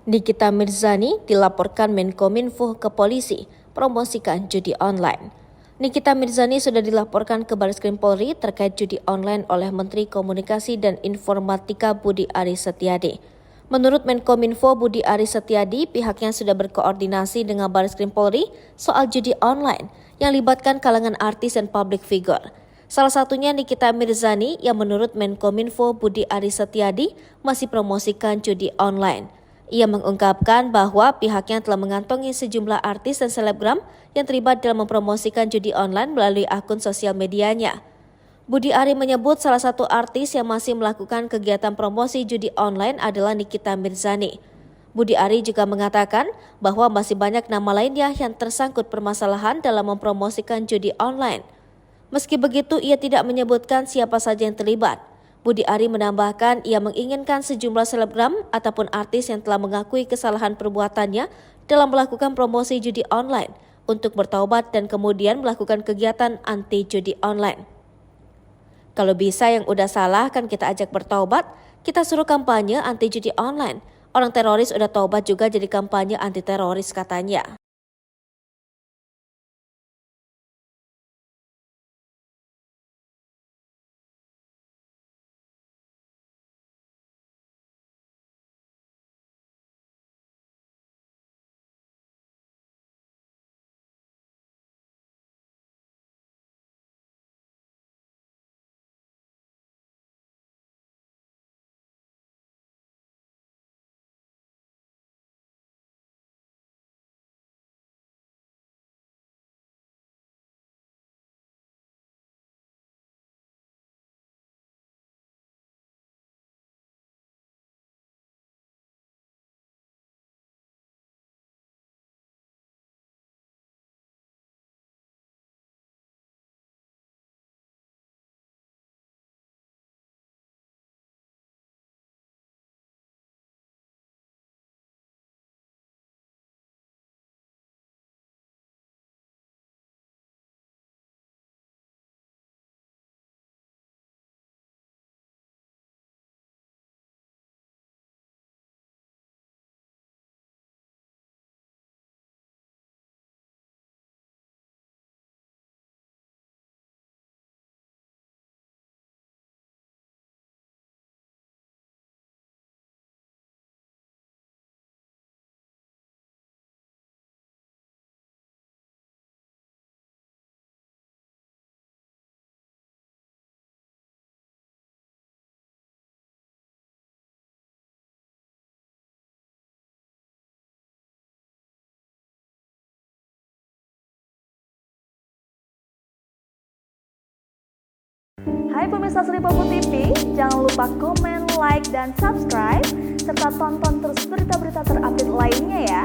Nikita Mirzani dilaporkan Menkominfo ke polisi promosikan judi online. Nikita Mirzani sudah dilaporkan ke Barreskrim Polri terkait judi online oleh Menteri Komunikasi dan Informatika Budi Aris Setiadi. Menurut Menkominfo Budi Aris Setiadi, pihaknya sudah berkoordinasi dengan Barreskrim Polri soal judi online yang libatkan kalangan artis dan public figure. Salah satunya Nikita Mirzani yang menurut Menkominfo Budi Aris Setiadi masih promosikan judi online. Ia mengungkapkan bahwa pihaknya telah mengantongi sejumlah artis dan selebgram yang terlibat dalam mempromosikan judi online melalui akun sosial medianya. Budi Ari menyebut salah satu artis yang masih melakukan kegiatan promosi judi online adalah Nikita Mirzani. Budi Ari juga mengatakan bahwa masih banyak nama lainnya yang tersangkut permasalahan dalam mempromosikan judi online. Meski begitu, ia tidak menyebutkan siapa saja yang terlibat. Budi Ari menambahkan ia menginginkan sejumlah selebgram ataupun artis yang telah mengakui kesalahan perbuatannya dalam melakukan promosi judi online untuk bertaubat dan kemudian melakukan kegiatan anti judi online. Kalau bisa yang udah salah kan kita ajak bertaubat, kita suruh kampanye anti judi online. Orang teroris udah taubat juga jadi kampanye anti teroris katanya. Hai pemirsa Sri Popo TV, jangan lupa komen, like, dan subscribe, serta tonton terus berita-berita terupdate lainnya ya.